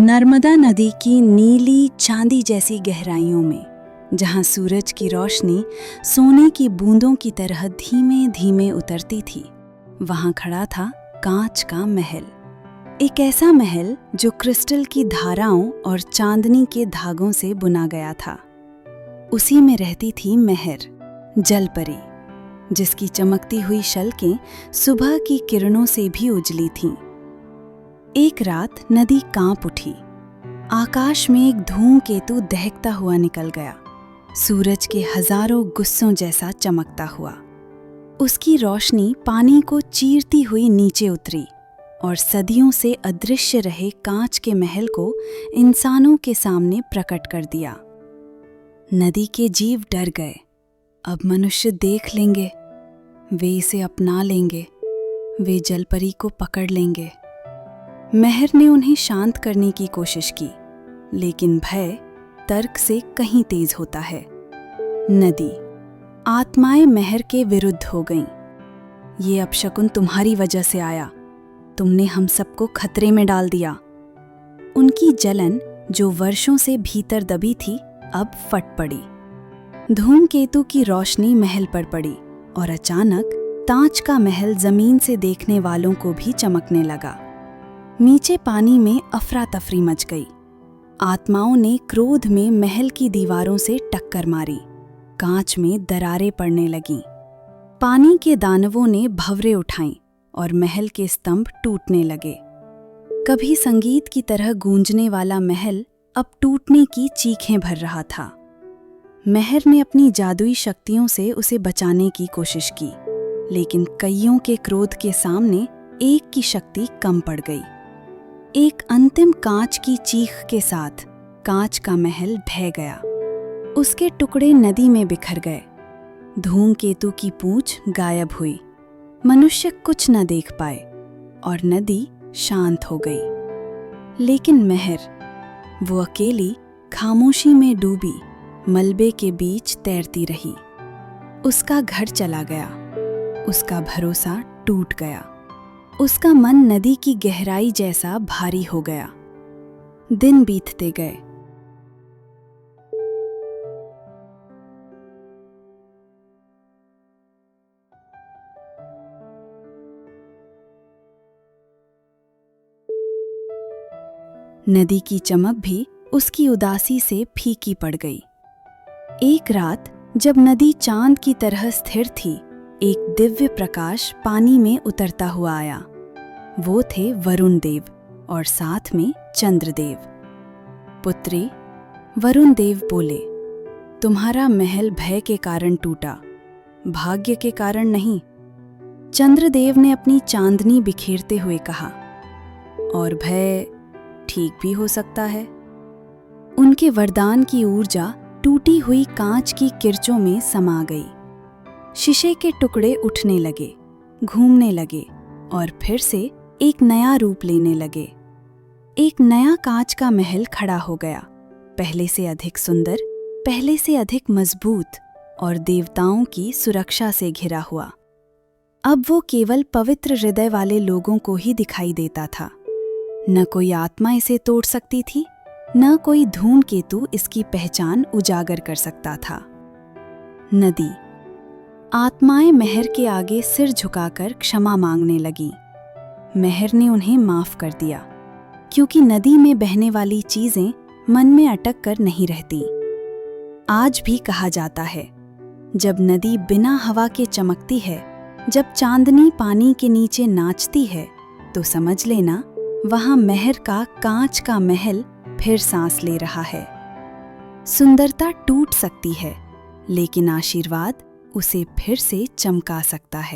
नर्मदा नदी की नीली चांदी जैसी गहराइयों में, जहां सूरज की रोशनी सोने की बूंदों की तरह धीमे धीमे उतरती थी, वहां खड़ा था कांच का महल। एक ऐसा महल जो क्रिस्टल की धाराओं और चांदनी के धागों से बुना गया था। उसी में रहती थी मेहर, जलपरी, जिसकी चमकती हुई शल्कें सुबह की किरणों से भी उजली थीं। एक रात नदी कांप उठी। आकाश में एक धूमकेतु दहकता हुआ निकल गया, सूरज के हजारों गुस्सों जैसा चमकता हुआ। उसकी रोशनी पानी को चीरती हुई नीचे उतरी और सदियों से अदृश्य रहे कांच के महल को इंसानों के सामने प्रकट कर दिया। नदी के जीव डर गए। अब मनुष्य देख लेंगे, वे इसे अपना लेंगे, वे जलपरी को पकड़ लेंगे। मेहर ने उन्हें शांत करने की कोशिश की, लेकिन भय तर्क से कहीं तेज होता है। नदी, आत्माएं मेहर के विरुद्ध हो गईं। ये अपशकुन तुम्हारी वजह से आया, तुमने हम सबको खतरे में डाल दिया। उनकी जलन जो वर्षों से भीतर दबी थी, अब फट पड़ी। धूमकेतु की रोशनी महल पर पड़ी और अचानक ताज का महल जमीन से देखने वालों को भी चमकने लगा। नीचे पानी में अफरा तफरी मच गई। आत्माओं ने क्रोध में महल की दीवारों से टक्कर मारी। कांच में दरारें पड़ने लगीं। पानी के दानवों ने भंवरे उठाईं और महल के स्तंभ टूटने लगे। कभी संगीत की तरह गूंजने वाला महल अब टूटने की चीखें भर रहा था। मेहर ने अपनी जादुई शक्तियों से उसे बचाने की कोशिश की, लेकिन कईयों के क्रोध के सामने एक की शक्ति कम पड़ गई। एक अंतिम कांच की चीख के साथ कांच का महल ढह गया। उसके टुकड़े नदी में बिखर गए। धूमकेतु की पूंछ गायब हुई। मनुष्य कुछ न देख पाए और नदी शांत हो गई। लेकिन मेहर, वो अकेली खामोशी में डूबी मलबे के बीच तैरती रही। उसका घर चला गया, उसका भरोसा टूट गया, उसका मन नदी की गहराई जैसा भारी हो गया। दिन बीतते गए। नदी की चमक भी उसकी उदासी से फीकी पड़ गई। एक रात जब नदी चांद की तरह स्थिर थी, एक दिव्य प्रकाश पानी में उतरता हुआ आया। वो थे वरुण देव और साथ में चंद्रदेव। पुत्री, वरुण देव बोले, तुम्हारा महल भय के कारण टूटा, भाग्य के कारण नहीं। चंद्रदेव ने अपनी चांदनी बिखेरते हुए कहा, और भय ठीक भी हो सकता है। उनके वरदान की ऊर्जा टूटी हुई कांच की किरचों में समा गई। शीशे के टुकड़े उठने लगे, घूमने लगे और फिर से एक नया रूप लेने लगे। एक नया कांच का महल खड़ा हो गया, पहले से अधिक सुंदर, पहले से अधिक मजबूत और देवताओं की सुरक्षा से घिरा हुआ। अब वो केवल पवित्र हृदय वाले लोगों को ही दिखाई देता था। न कोई आत्मा इसे तोड़ सकती थी, न कोई धूमकेतु इसकी पहचान उजागर कर सकता था। नदी, आत्माएं मेहर के आगे सिर झुकाकर क्षमा मांगने लगीं। मेहर ने उन्हें माफ कर दिया, क्योंकि नदी में बहने वाली चीजें मन में अटक कर नहीं रहती। आज भी कहा जाता है, जब नदी बिना हवा के चमकती है, जब चांदनी पानी के नीचे नाचती है, तो समझ लेना वहां मेहर का कांच का महल फिर सांस ले रहा है। सुंदरता टूट सकती है, लेकिन आशीर्वाद उसे फिर से चमका सकता है।